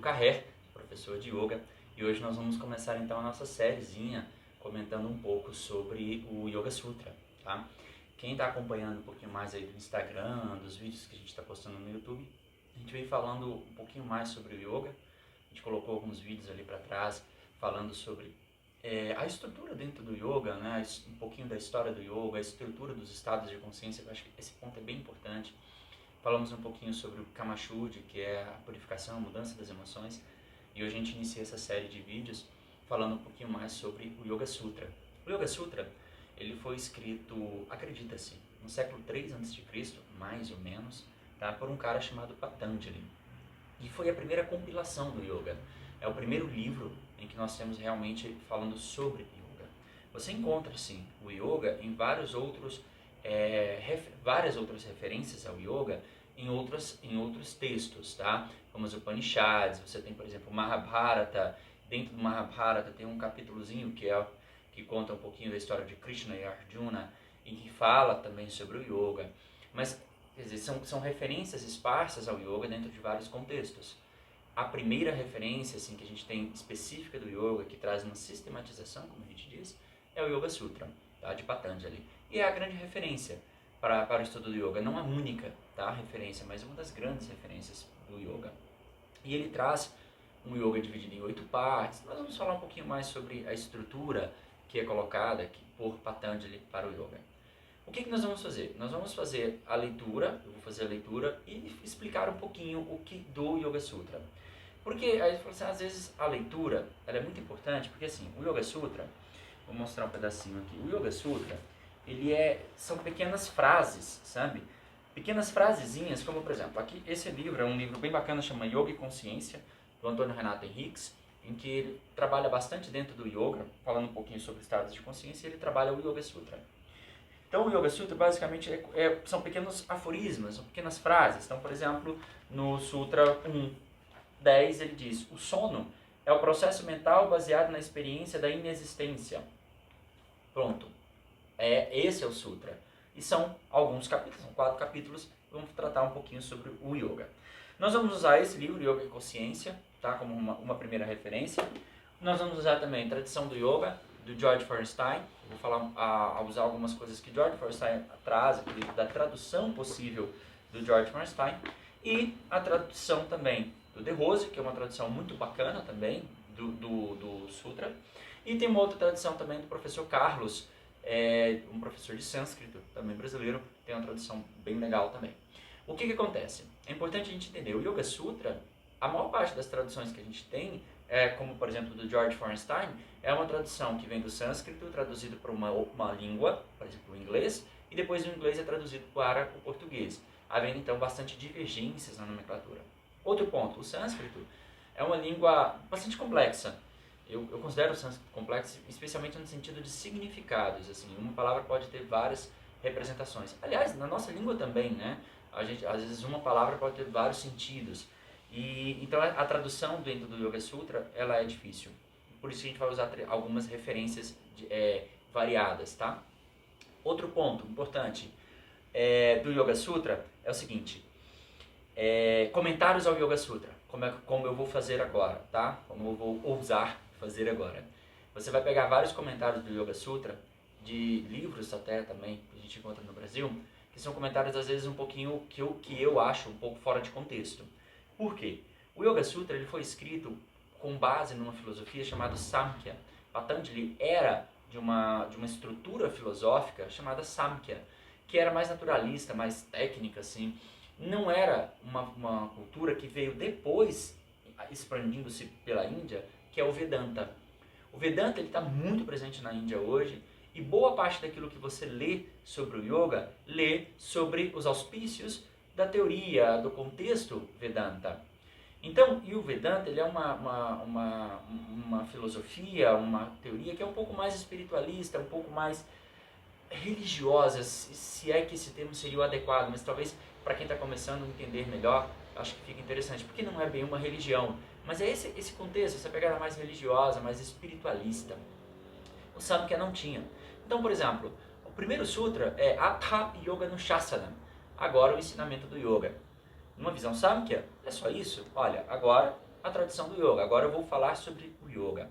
Carrer, professor de Yoga, e hoje nós vamos começar então a nossa sériezinha comentando um pouco sobre o Yoga Sutra, tá? Quem está acompanhando um pouquinho mais aí do Instagram, dos vídeos que a gente está postando no YouTube, a gente veio falando um pouquinho mais sobre o Yoga, a gente colocou alguns vídeos ali para trás falando sobre a estrutura dentro do Yoga, né? Um pouquinho da história do Yoga, a estrutura dos estados de consciência, eu acho que esse ponto é bem importante. Falamos um pouquinho sobre o Kama Shuddhi, que é a purificação, a mudança das emoções. E hoje a gente inicia essa série de vídeos falando um pouquinho mais sobre o Yoga Sutra. O Yoga Sutra, ele foi escrito, acredita-se, no século 3 a.C., mais ou menos, tá? Por um cara chamado Patanjali. E foi a primeira compilação do Yoga. É o primeiro livro em que nós temos realmente falando sobre Yoga. Você encontra, sim, o Yoga em várias outras referências ao Yoga em outros textos, tá? Como os Upanishads, você tem, por exemplo, o Mahabharata. Dentro do Mahabharata tem um capítulozinho que conta um pouquinho da história de Krishna e Arjuna e que fala também sobre o Yoga. Mas, quer dizer, são referências esparsas ao Yoga dentro de vários contextos. A primeira referência assim, que a gente tem específica do Yoga, que traz uma sistematização, como a gente diz, é o Yoga Sutra, tá? De Patanjali. E é a grande referência para o estudo do Yoga. Não a única, tá? Referência, mas uma das grandes referências do Yoga. E ele traz um Yoga dividido em 8 partes. Nós vamos falar um pouquinho mais sobre a estrutura que é colocada aqui por Patanjali para o Yoga. O que nós vamos fazer? Nós vamos fazer a leitura, eu vou fazer a leitura e explicar um pouquinho o que do Yoga Sutra. Porque, aí assim, às vezes a leitura ela é muito importante, porque assim, o Yoga Sutra, vou mostrar um pedacinho aqui, o Yoga Sutra, são pequenas frases, sabe? Pequenas frasezinhas, como por exemplo, aqui esse livro é um livro bem bacana, chama Yoga e Consciência, do Antônio Renato Henriques, em que ele trabalha bastante dentro do Yoga, falando um pouquinho sobre estados de consciência, e ele trabalha o Yoga Sutra. Então o Yoga Sutra basicamente são pequenos aforismos, são pequenas frases. Então, por exemplo, no Sutra 1.10 ele diz: o sono é o processo mental baseado na experiência da inexistência. Pronto. Esse é o Sutra. E são alguns capítulos, são 4 capítulos, vamos tratar um pouquinho sobre o Yoga. Nós vamos usar esse livro, Yoga e Consciência, tá, como uma primeira referência. Nós vamos usar também a Tradição do Yoga, do George Feuerstein. Eu vou usar algumas coisas que George Feuerstein traz, da tradução possível do George Feuerstein. E a tradução também do De Rose, que é uma tradução muito bacana também, do Sutra. E tem uma outra tradução também do professor Carlos, um professor de sânscrito, também brasileiro, tem uma tradução bem legal também. O que acontece? É importante a gente entender, o Yoga Sutra, a maior parte das traduções que a gente tem, como por exemplo do George Feuerstein, é uma tradução que vem do sânscrito, traduzido para uma língua, por exemplo o inglês, e depois o inglês é traduzido para o português, havendo então bastante divergências na nomenclatura. Outro ponto, o sânscrito é uma língua bastante complexa. Eu considero o sânscrito complexo, especialmente no sentido de significados. Assim, uma palavra pode ter várias representações. Aliás, na nossa língua também, né? Às vezes uma palavra pode ter vários sentidos. Então a tradução dentro do Yoga Sutra ela é difícil. Por isso a gente vai usar algumas referências variadas, tá? Outro ponto importante do Yoga Sutra é o seguinte: comentários ao Yoga Sutra, como eu vou fazer agora, tá? Como eu vou ousar fazer agora. Você vai pegar vários comentários do Yoga Sutra, de livros até também, que a gente encontra no Brasil, que são comentários às vezes um pouquinho que eu acho um pouco fora de contexto. Por quê? O Yoga Sutra ele foi escrito com base numa filosofia chamada Samkhya. Patanjali era de uma estrutura filosófica chamada Samkhya, que era mais naturalista, mais técnica, assim. Não era uma cultura que veio depois, expandindo-se pela Índia, que é o Vedanta. O Vedanta está muito presente na Índia hoje, e boa parte daquilo que você lê sobre o Yoga, lê sobre os auspícios da teoria, do contexto Vedanta. Então, e o Vedanta ele é uma filosofia, uma teoria que é um pouco mais espiritualista, um pouco mais religiosa, se é que esse termo seria o adequado, mas talvez para quem está começando a entender melhor, acho que fica interessante, porque não é bem uma religião, mas é esse contexto, essa pegada mais religiosa, mais espiritualista. O Samkhya não tinha. Então, por exemplo, o primeiro sutra é Atha Yoga Anushasana, agora o ensinamento do yoga. Numa visão Samkhya, é só isso. Olha, agora a tradição do yoga. Agora eu vou falar sobre o yoga.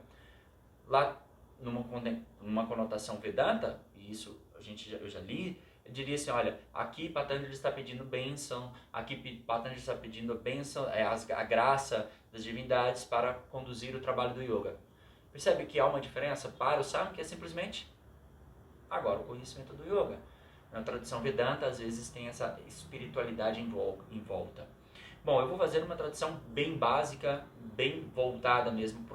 Lá, numa conotação Vedanta, e isso eu já li, eu diria assim, olha, aqui Patanjali está pedindo bênção, aqui Patanjali está pedindo a bênção, a graça das divindades para conduzir o trabalho do yoga. Percebe que há uma diferença para o Sam, que é simplesmente agora o conhecimento do yoga. Na tradição Vedanta, às vezes tem essa espiritualidade em volta. Bom, eu vou fazer uma tradução bem básica, bem voltada mesmo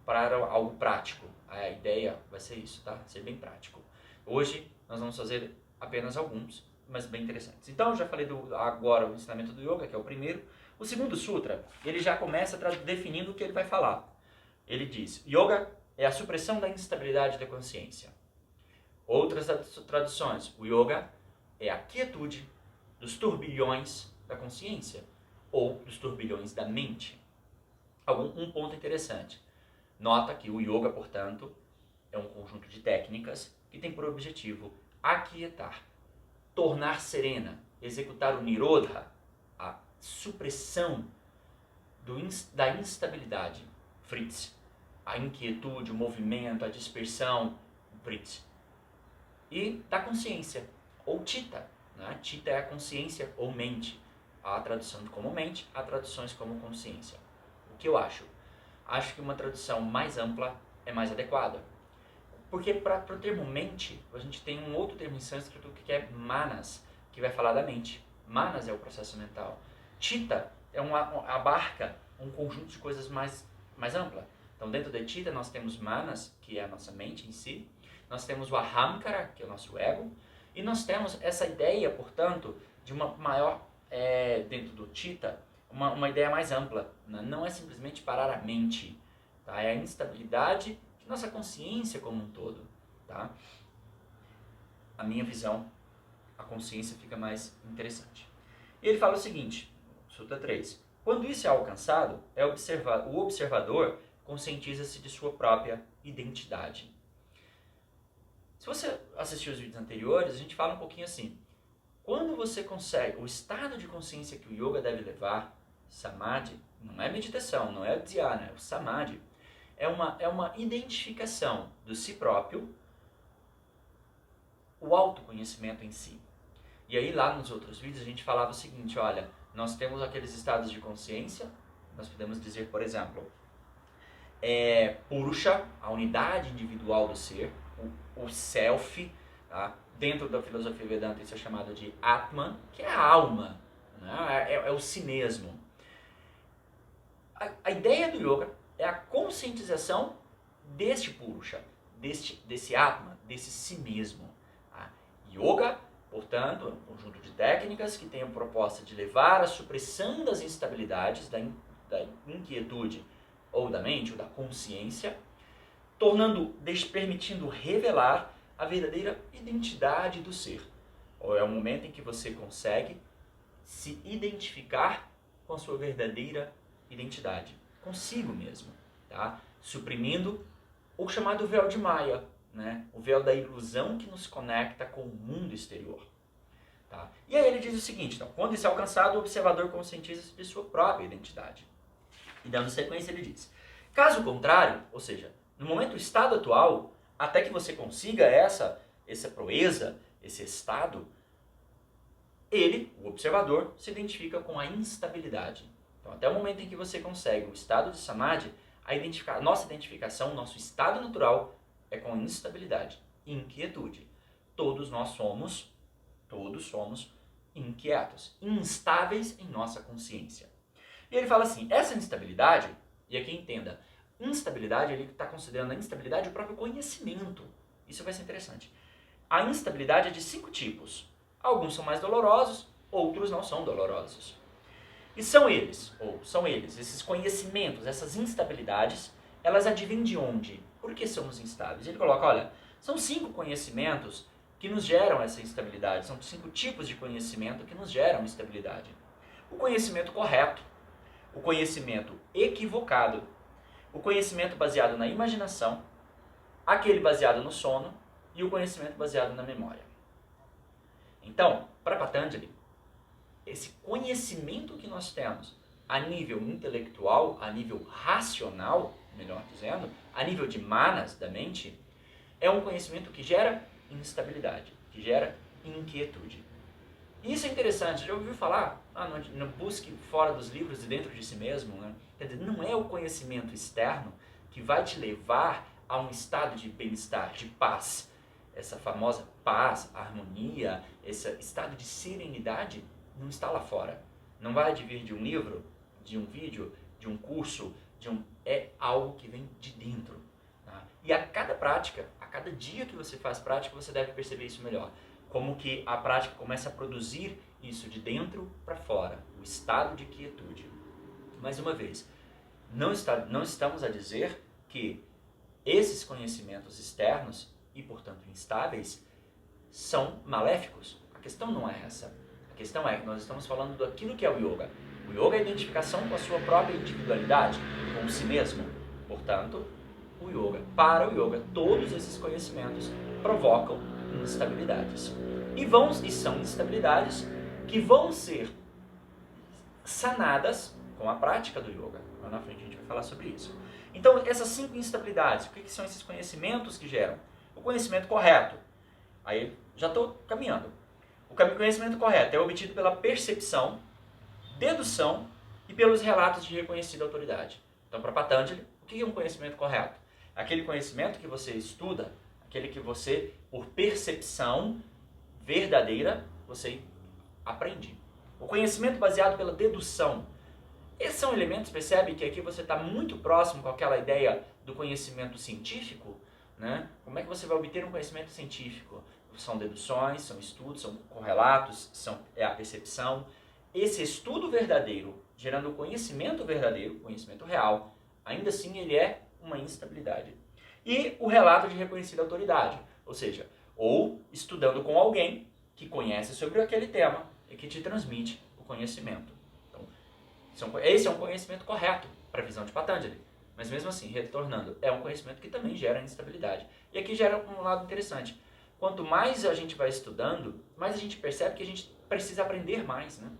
para algo prático. A ideia vai ser isso, tá? Ser bem prático. Hoje nós vamos fazer apenas alguns, mas bem interessantes. Então, eu já falei agora o ensinamento do yoga, que é o primeiro. O segundo sutra, ele já começa definindo o que ele vai falar. Ele diz, yoga é a supressão da instabilidade da consciência. Outras traduções, o yoga é a quietude dos turbilhões da consciência ou dos turbilhões da mente. Um ponto interessante. Nota que o yoga, portanto, é um conjunto de técnicas que tem por objetivo aquietar, tornar serena, executar o nirodha, a supressão da instabilidade, Fritz, a inquietude, o movimento, a dispersão, Fritz, e da consciência, ou Chitta. Né? Chitta é a consciência ou mente. Há a tradução como mente, há traduções como consciência. O que eu acho? Acho que uma tradução mais ampla é mais adequada. Porque para o termo mente, a gente tem um outro termo em sânscrito que é manas, que vai falar da mente. Manas é o processo mental. Chitta abarca um conjunto de coisas mais ampla. Então, dentro da Chitta, nós temos manas, que é a nossa mente em si. Nós temos o ahamkara, que é o nosso ego. E nós temos essa ideia, portanto, de uma maior, dentro do Chitta, uma ideia mais ampla. Não é simplesmente parar a mente. Tá? É a instabilidade de nossa consciência como um todo. Tá? A minha visão, a consciência fica mais interessante. E ele fala o seguinte, Sutra 3. Quando isso é alcançado, o observador conscientiza-se de sua própria identidade. Se você assistiu os vídeos anteriores, a gente fala um pouquinho assim. Quando você consegue, o estado de consciência que o yoga deve levar, samadhi, não é meditação, não é dhyana, é o samadhi. É uma identificação do si próprio, o autoconhecimento em si. E aí lá nos outros vídeos a gente falava o seguinte, olha, nós temos aqueles estados de consciência, nós podemos dizer, por exemplo, Purusha, a unidade individual do ser, o self, tá? Dentro da filosofia Vedanta isso é chamado de Atman, que é a alma, né? é o si mesmo. A ideia do yoga é a conscientização deste Purusha, desse Atman, desse si mesmo. Tá? Yoga, portanto, é um conjunto de técnicas que tem a proposta de levar à supressão das instabilidades, da inquietude ou da mente, ou da consciência, permitindo revelar a verdadeira identidade do ser. Ou é o momento em que você consegue se identificar com a sua verdadeira identidade, consigo mesmo, tá? Suprimindo o chamado véu de Maya, né? O véu da ilusão que nos conecta com o mundo exterior. Tá? E aí ele diz o seguinte, então, quando isso é alcançado, o observador conscientiza-se de sua própria identidade. E dando sequência ele diz, caso contrário, ou seja, no momento do estado atual, até que você consiga essa proeza, esse estado, o observador, se identifica com a instabilidade. Então, até o momento em que você consegue o estado de samadhi, nossa identificação, nosso estado natural é com instabilidade, inquietude. Todos somos inquietos, instáveis em nossa consciência. E ele fala assim, essa instabilidade, e aqui entenda, instabilidade, ele está considerando a instabilidade o próprio conhecimento. Isso vai ser interessante. A instabilidade é de 5 tipos. Alguns são mais dolorosos, outros não são dolorosos. E são eles, esses conhecimentos, essas instabilidades, elas advêm de onde? Por que somos instáveis? Ele coloca, olha, são 5 conhecimentos que nos geram essa instabilidade, são 5 tipos de conhecimento que nos geram instabilidade. O conhecimento correto, o conhecimento equivocado, o conhecimento baseado na imaginação, aquele baseado no sono e o conhecimento baseado na memória. Então, para Patanjali, esse conhecimento que nós temos a nível intelectual, a nível racional, melhor dizendo, a nível de manas da mente, é um conhecimento que gera instabilidade, que gera inquietude. Isso é interessante, já ouviu falar? Não busque fora dos livros e dentro de si mesmo, né? Quer dizer, não é o conhecimento externo que vai te levar a um estado de bem-estar, de paz. Essa famosa paz, harmonia, esse estado de serenidade não está lá fora. Não vai advir de um livro, de um vídeo, de um curso, é algo que vem de dentro. Tá? E a cada prática, a cada dia que você faz prática, você deve perceber isso melhor. Como que a prática começa a produzir isso de dentro para fora, o estado de quietude. Mais uma vez, não estamos a dizer que esses conhecimentos externos e, portanto, instáveis, são maléficos. A questão não é essa. A questão é que nós estamos falando daquilo que é o yoga. O yoga é a identificação com a sua própria individualidade, com si mesmo. Portanto, para o yoga, todos esses conhecimentos provocam instabilidades. E são instabilidades que vão ser sanadas com a prática do yoga. Lá na frente a gente vai falar sobre isso. Então, essas 5 instabilidades, o que são esses conhecimentos que geram? O conhecimento correto. Aí, já estou caminhando. O conhecimento correto é obtido pela percepção, dedução e pelos relatos de reconhecida autoridade. Então, para Patanjali, o que é um conhecimento correto? Aquele conhecimento que você estuda, aquele que você, por percepção verdadeira, você aprende. O conhecimento baseado pela dedução. Esses são elementos, percebe que aqui você está muito próximo com aquela ideia do conhecimento científico, né? Como é que você vai obter um conhecimento científico? São deduções, são estudos, são correlatos, é a percepção. Esse estudo verdadeiro, gerando o conhecimento verdadeiro, conhecimento real, ainda assim ele é uma instabilidade. E o relato de reconhecida autoridade, ou seja, ou estudando com alguém que conhece sobre aquele tema e que te transmite o conhecimento. Então, esse é um conhecimento correto para a visão de Patanjali. Mas mesmo assim, retornando, é um conhecimento que também gera instabilidade. E aqui gera um lado interessante. Quanto mais a gente vai estudando, mais a gente percebe que a gente precisa aprender mais, né?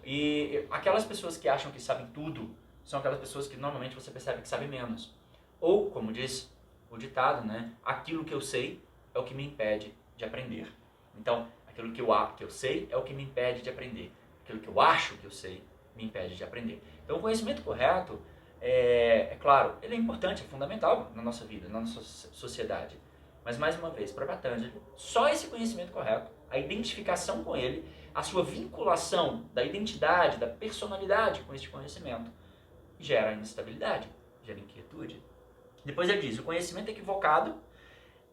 E aquelas pessoas que acham que sabem tudo, são aquelas pessoas que normalmente você percebe que sabem menos. Ou, como diz o ditado, né? Aquilo que eu sei é o que me impede de aprender. Então, aquilo que eu sei é o que me impede de aprender. Aquilo que eu acho que eu sei me impede de aprender. Então, o conhecimento correto, é claro, ele é importante, é fundamental na nossa vida, na nossa sociedade. Mas, mais uma vez, para Patanjali, só esse conhecimento correto, a identificação com ele, a sua vinculação da identidade, da personalidade com este conhecimento, gera instabilidade, gera inquietude. Depois ele diz, o conhecimento equivocado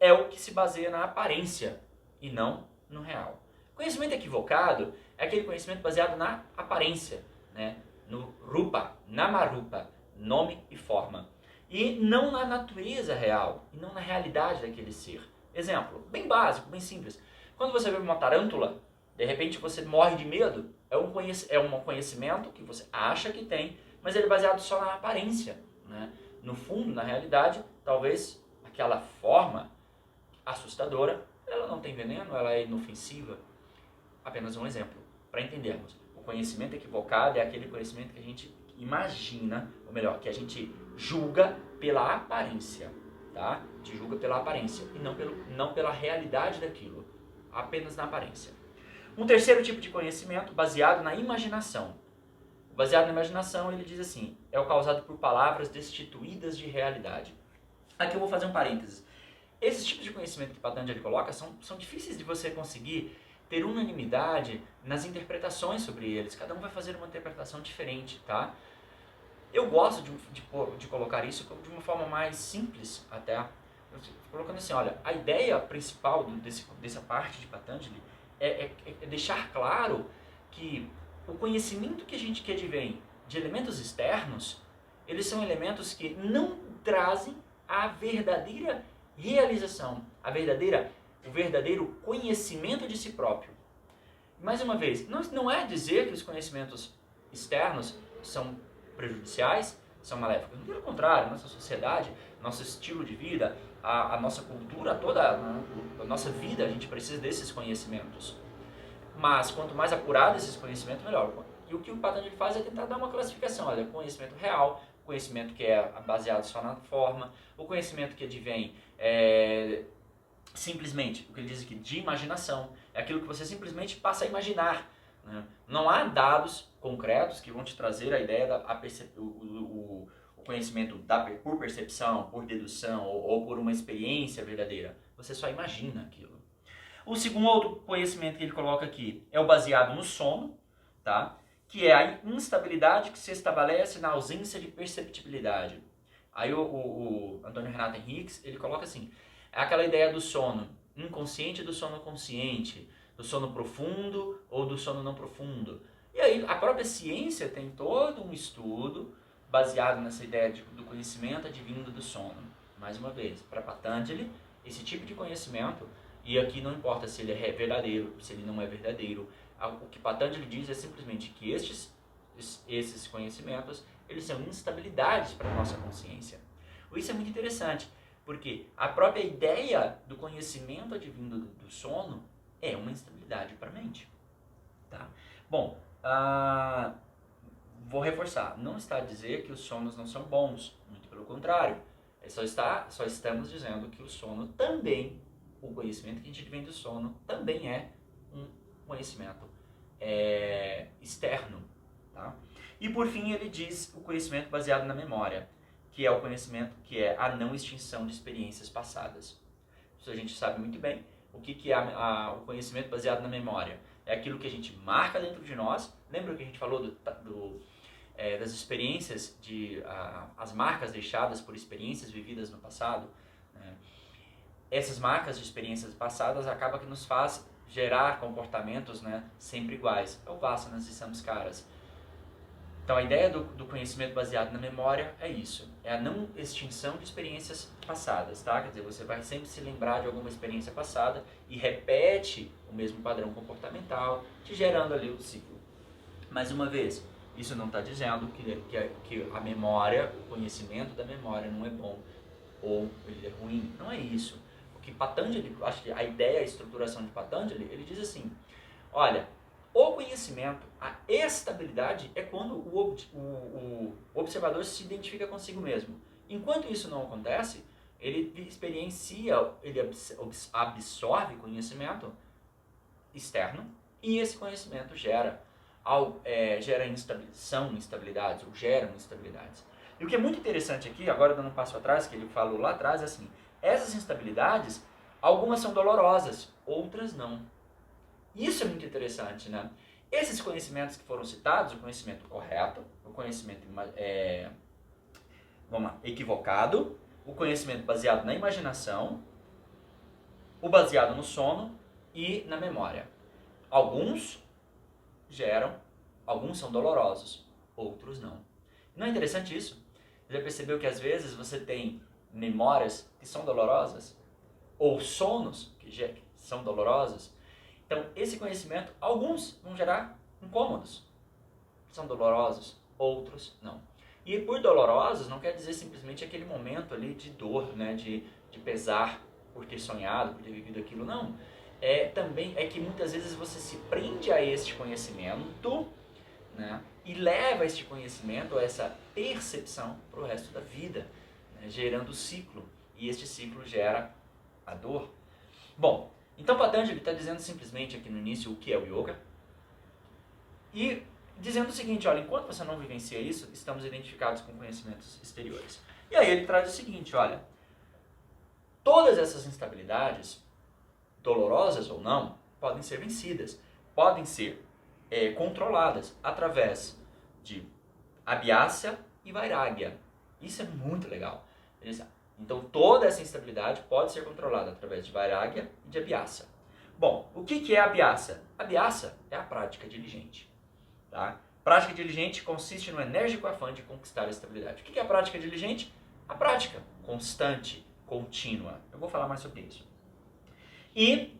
é o que se baseia na aparência e não no real. O conhecimento equivocado é aquele conhecimento baseado na aparência, né? No rupa, namarupa, nome e forma. E não na natureza real, e não na realidade daquele ser. Exemplo, bem básico, bem simples. Quando você vê uma tarântula, de repente você morre de medo, é um conhecimento que você acha que tem, mas ele é baseado só na aparência, né? No fundo, na realidade, talvez aquela forma assustadora, ela não tem veneno, ela é inofensiva. Apenas um exemplo, para entendermos. O conhecimento equivocado é aquele conhecimento que a gente imagina, ou melhor, que a gente julga pela aparência, tá? Te julga pela aparência e não pela realidade daquilo, apenas na aparência. Um terceiro tipo de conhecimento baseado na imaginação. Baseado na imaginação, ele diz assim, é o causado por palavras destituídas de realidade. Aqui eu vou fazer um parênteses. Esses tipos de conhecimento que Patanjali coloca são difíceis de você conseguir ter unanimidade nas interpretações sobre eles. Cada um vai fazer uma interpretação diferente, tá? Eu gosto de colocar isso de uma forma mais simples até. Colocando assim, olha, a ideia principal dessa parte de Patanjali é deixar claro que o conhecimento que advém de elementos externos, eles são elementos que não trazem a verdadeira realização, o verdadeiro conhecimento de si próprio. Mais uma vez, não é dizer que os conhecimentos externos são prejudiciais, são maléficos. Pelo contrário, nossa sociedade, nosso estilo de vida, a nossa cultura, toda a nossa vida, a gente precisa desses conhecimentos. Mas quanto mais apurado esses conhecimentos, melhor. E o que o Patanjali faz é tentar dar uma classificação. Olha, conhecimento real, conhecimento que é baseado só na forma, o conhecimento que advém simplesmente, o que ele diz aqui, de imaginação. É aquilo que você simplesmente passa a imaginar. Né? Não há dados concretos que vão te trazer a ideia, o conhecimento por percepção, por dedução ou por uma experiência verdadeira. Você só imagina aquilo. O segundo outro conhecimento que ele coloca aqui é o baseado no sono, tá? Que é a instabilidade que se estabelece na ausência de perceptibilidade. Aí o Antônio Renato Henriques, ele coloca assim, é aquela ideia do sono inconsciente e do sono consciente, do sono profundo ou do sono não profundo. E aí a própria ciência tem todo um estudo baseado nessa ideia do conhecimento advindo do sono. Mais uma vez, para Patanjali, esse tipo de conhecimento, e aqui não importa se ele é verdadeiro, se ele não é verdadeiro, o que Patanjali diz é simplesmente que esses conhecimentos, eles são instabilidades para a nossa consciência. Isso é muito interessante, porque a própria ideia do conhecimento advindo do sono é uma instabilidade para a mente. Tá? Bom, vou reforçar, não está a dizer que os sonos não são bons, muito pelo contrário. Só estamos dizendo que o sono também, o conhecimento que a gente advém do sono, também é um conhecimento externo. Tá? E por fim ele diz o conhecimento baseado na memória, que é o conhecimento que é a não extinção de experiências passadas. Isso a gente sabe muito bem. O que é o conhecimento baseado na memória? É aquilo que a gente marca dentro de nós. Lembra que a gente falou das experiências, as marcas deixadas por experiências vividas no passado? Né? Essas marcas de experiências passadas acabam que nos faz gerar comportamentos, né, sempre iguais. É o vasanas e samskaras. Então a ideia do conhecimento baseado na memória é isso, é a não extinção de experiências passadas, tá? Quer dizer, você vai sempre se lembrar de alguma experiência passada e repete o mesmo padrão comportamental, te gerando ali o ciclo. Mais uma vez, isso não está dizendo que a memória, o conhecimento da memória não é bom ou ele é ruim, não é isso. O que Patanjali, acho que a ideia, a estruturação de Patanjali, ele diz assim, olha, o conhecimento, a estabilidade é quando o observador se identifica consigo mesmo. Enquanto isso não acontece, ele experiencia, ele absorve conhecimento externo e esse conhecimento gera instabilidades ou geram instabilidades. E o que é muito interessante aqui, agora dando um passo atrás, que ele falou lá atrás, é assim, essas instabilidades, algumas são dolorosas, outras não. Isso é muito interessante, né? Esses conhecimentos que foram citados, o conhecimento correto, o conhecimento equivocado, o conhecimento baseado na imaginação, o baseado no sono e na memória. Alguns são dolorosos, outros não. Não é interessante isso? Você já percebeu que às vezes você tem memórias que são dolorosas? Ou sonos que são dolorosos? Então, esse conhecimento, alguns vão gerar incômodos. São dolorosos, outros não. E por dolorosos não quer dizer simplesmente aquele momento ali de dor, né, de pesar por ter sonhado, por ter vivido aquilo, não. Também é que muitas vezes você se prende a este conhecimento, né, e leva este conhecimento, essa percepção para o resto da vida, né, gerando ciclo. E este ciclo gera a dor. Bom, então Patanjali está dizendo simplesmente aqui no início o que é o yoga e dizendo o seguinte, olha, enquanto você não vivencia isso, estamos identificados com conhecimentos exteriores. E aí ele traz o seguinte, olha, todas essas instabilidades, dolorosas ou não, podem ser vencidas, podem ser controladas através de abhyasa e vairagya. Isso é muito legal. Então toda essa instabilidade pode ser controlada através de vairagya e de abhyasa. Bom, o que é abhyasa? Abhyasa é a prática diligente. Tá? Prática diligente consiste no enérgico afã de conquistar a estabilidade. O que é a prática diligente? A prática constante, contínua. Eu vou falar mais sobre isso. E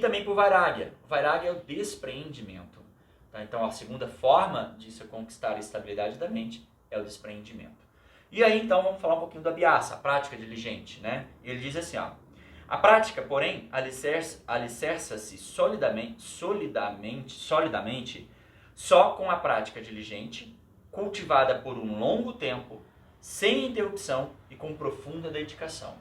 também por vairagya. Vairagya é o despreendimento. Tá? Então a segunda forma de se conquistar a estabilidade da mente é o despreendimento. E aí então vamos falar um pouquinho do abhyasa, a prática diligente, né? Ele diz assim, ó, a prática, porém, alicerça-se solidamente Só com a prática diligente, cultivada por um longo tempo, sem interrupção e com profunda dedicação.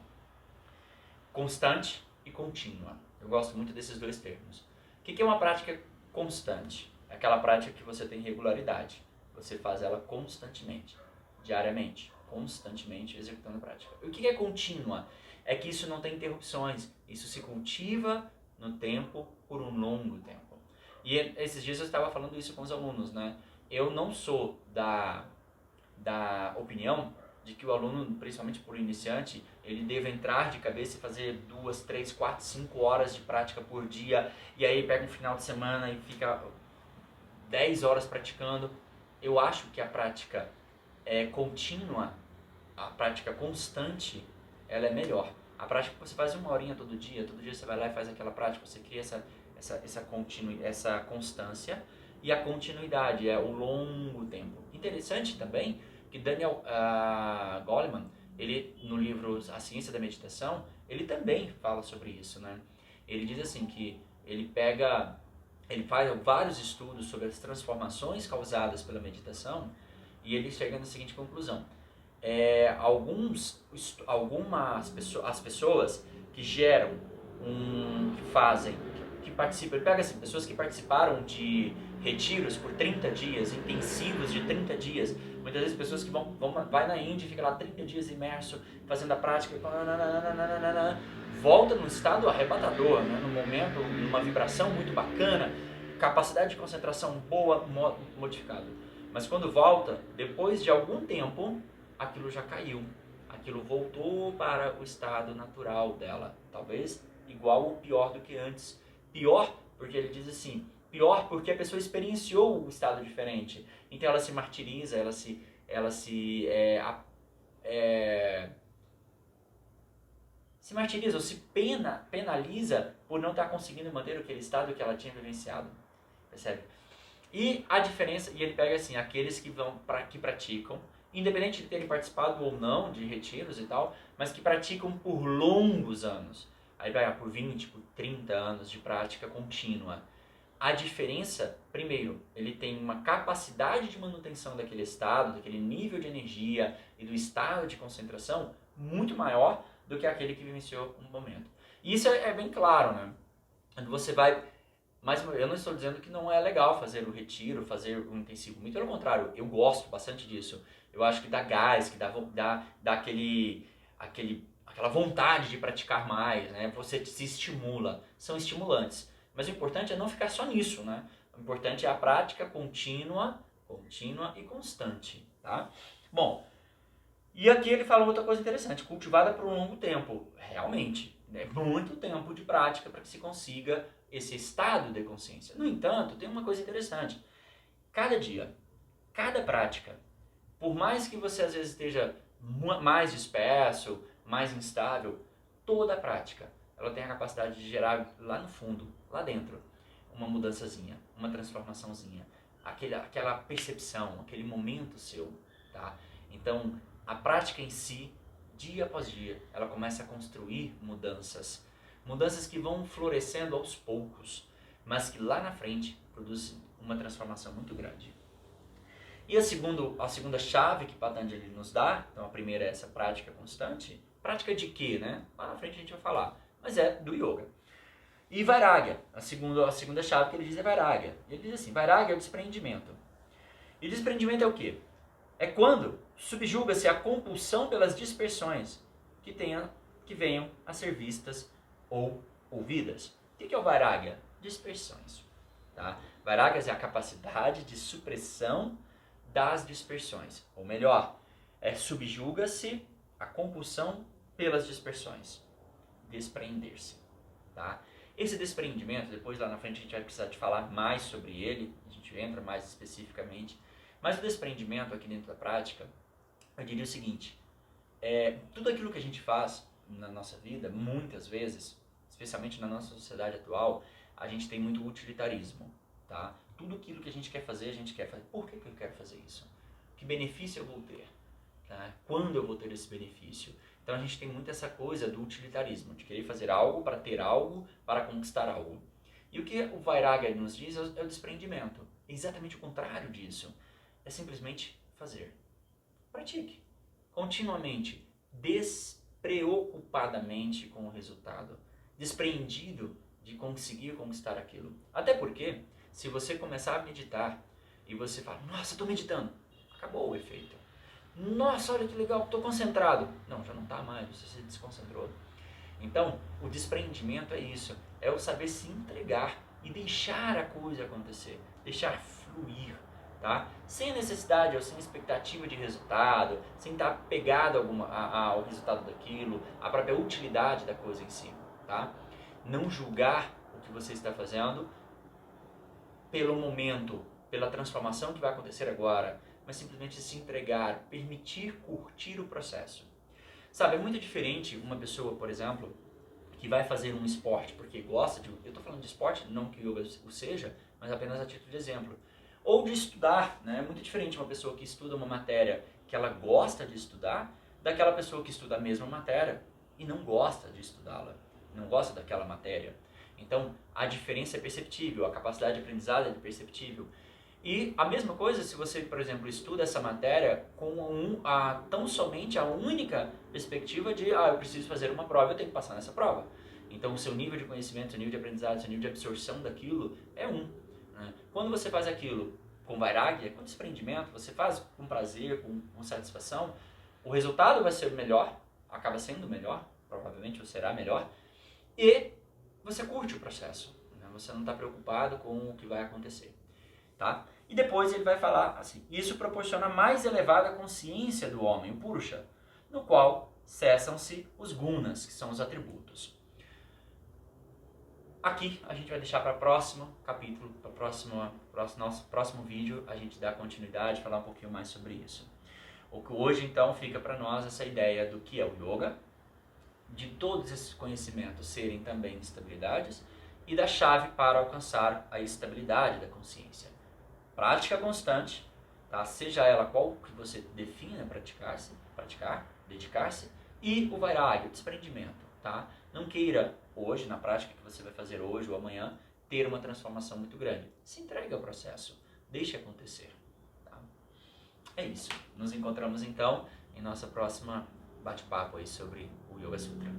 Constante e contínua. Eu gosto muito desses dois termos. O que é uma prática constante? É aquela prática que você tem regularidade. Você faz ela constantemente, diariamente, constantemente executando a prática. E o que é contínua? É que isso não tem interrupções. Isso se cultiva no tempo, por um longo tempo. E esses dias eu estava falando isso com os alunos, né? Eu não sou da opinião de que o aluno, principalmente por iniciante, ele deve entrar de cabeça e fazer 2, 3, 4, 5 horas de prática por dia, e aí pega um final de semana e fica 10 horas praticando. Eu acho que a prática contínua, a prática constante, ela é melhor. A prática que você faz 1 horinha todo dia você vai lá e faz aquela prática, você cria essa constância, e a continuidade é o longo tempo. Interessante também que Daniel Goleman, ele no livro A Ciência da Meditação, ele também fala sobre isso, né? Ele diz assim que ele faz vários estudos sobre as transformações causadas pela meditação, e ele chega na seguinte conclusão: as pessoas que geram que participam, ele pega assim, pessoas que participaram de retiros por 30 dias, intensivos de 30 dias, muitas vezes pessoas que vai na Índia e fica lá 30 dias imerso, fazendo a prática, volta num estado arrebatador, né? Num momento, numa vibração muito bacana, capacidade de concentração boa, modificada. Mas quando volta, depois de algum tempo, aquilo já caiu, aquilo voltou para o estado natural dela, talvez igual ou pior do que antes. Pior porque ele diz assim, pior porque a pessoa experienciou o estado diferente, então ela se martiriza, ela se martiriza ou se penaliza por não estar conseguindo manter aquele estado que ela tinha vivenciado, percebe? E a diferença, e ele pega assim, aqueles que praticam, independente de terem participado ou não de retiros e tal, mas que praticam por longos anos, aí vai por 20, por 30 anos de prática contínua. A diferença, primeiro, ele tem uma capacidade de manutenção daquele estado, daquele nível de energia e do estado de concentração muito maior do que aquele que vivenciou um momento. E isso é bem claro, né? Você vai... Mas eu não estou dizendo que não é legal fazer o retiro, fazer o intensivo. Muito pelo contrário, eu gosto bastante disso. Eu acho que dá gás, que dá aquela vontade de praticar mais, né? Você se estimula, são estimulantes. Mas o importante é não ficar só nisso, né? O importante é a prática contínua e constante, tá? Bom, e aqui ele fala outra coisa interessante, cultivada por um longo tempo. Realmente, é muito tempo de prática para que se consiga esse estado de consciência. No entanto, tem uma coisa interessante. Cada dia, cada prática, por mais que você às vezes esteja mais disperso, mais instável, toda prática, ela tem a capacidade de gerar lá no fundo, lá dentro, uma mudançazinha, uma transformaçãozinha, aquela percepção, aquele momento seu, tá? Então, a prática em si, dia após dia, ela começa a construir mudanças que vão florescendo aos poucos, mas que lá na frente produzem uma transformação muito grande. E a segunda chave que Patanjali nos dá, então a primeira é essa prática constante. Prática de quê, né? Lá na frente a gente vai falar, mas é do yoga. E Vairagya, a segunda chave que ele diz é Vairagya. Ele diz assim, Vairagya é o desprendimento. E desprendimento é o quê? É quando subjuga-se a compulsão pelas dispersões que venham a ser vistas ou ouvidas. O que é o Vairagya? Dispersões. Tá? Vairagya é a capacidade de supressão das dispersões. Ou melhor, subjuga-se a compulsão pelas dispersões. Desprender-se. Tá? Esse desprendimento, depois lá na frente a gente vai precisar de falar mais sobre ele, a gente entra mais especificamente, mas o desprendimento aqui dentro da prática, eu diria o seguinte, tudo aquilo que a gente faz na nossa vida, muitas vezes, especialmente na nossa sociedade atual, a gente tem muito utilitarismo, tá? Tudo aquilo que a gente quer fazer, Por que eu quero fazer isso? Que benefício eu vou ter? Tá? Quando eu vou ter esse benefício? Então a gente tem muito essa coisa do utilitarismo, de querer fazer algo para ter algo, para conquistar algo. E o que o Vairagya nos diz é o desprendimento. é exatamente o contrário disso. É simplesmente fazer. Pratique. Continuamente, despreocupadamente com o resultado. Despreendido de conseguir conquistar aquilo. Até porque, se você começar a meditar e você fala, nossa, estou meditando, acabou o efeito. Nossa, olha que legal, estou concentrado. Não, já não está mais, você se desconcentrou. Então, o despreendimento é isso, é o saber se entregar e deixar a coisa acontecer, deixar fluir, tá? Sem necessidade ou sem expectativa de resultado, sem estar pegado ao resultado daquilo, à própria utilidade da coisa em si, tá? Não julgar o que você está fazendo pelo momento, pela transformação que vai acontecer agora, mas simplesmente se entregar, permitir curtir o processo. Sabe, é muito diferente uma pessoa, por exemplo, que vai fazer um esporte porque gosta de... Eu estou falando de esporte, não que o yoga o seja, mas apenas a título de exemplo. Ou de estudar, né? É muito diferente uma pessoa que estuda uma matéria que ela gosta de estudar, daquela pessoa que estuda a mesma matéria e não gosta de estudá-la, não gosta daquela matéria. Então, a diferença é perceptível, a capacidade de aprendizado é perceptível. E a mesma coisa se você, por exemplo, estuda essa matéria com tão somente a única perspectiva de eu preciso fazer uma prova, eu tenho que passar nessa prova. Então o seu nível de conhecimento, seu nível de aprendizado, seu nível de absorção daquilo é um. Né? Quando você faz aquilo com vairagya, com desprendimento, você faz com prazer, com satisfação, o resultado vai ser melhor, acaba sendo melhor, provavelmente será melhor, e você curte o processo. Né? Você não está preocupado com o que vai acontecer. Tá? E depois ele vai falar assim, isso proporciona mais elevada consciência do homem, o Purusha, no qual cessam-se os gunas, que são os atributos. Aqui a gente vai deixar para o próximo capítulo, para o nosso próximo vídeo, a gente dá continuidade, falar um pouquinho mais sobre isso. O que hoje então fica para nós essa ideia do que é o yoga, de todos esses conhecimentos serem também estabilidades e da chave para alcançar a estabilidade da consciência. Prática constante, tá? Seja ela qual que você defina praticar, dedicar-se, e o vairagya, o desprendimento. Tá? Não queira hoje, na prática que você vai fazer hoje ou amanhã, ter uma transformação muito grande. Se entregue ao processo, deixe acontecer. Tá? É isso. Nos encontramos então em nossa próxima bate-papo aí sobre o Yoga Sutra.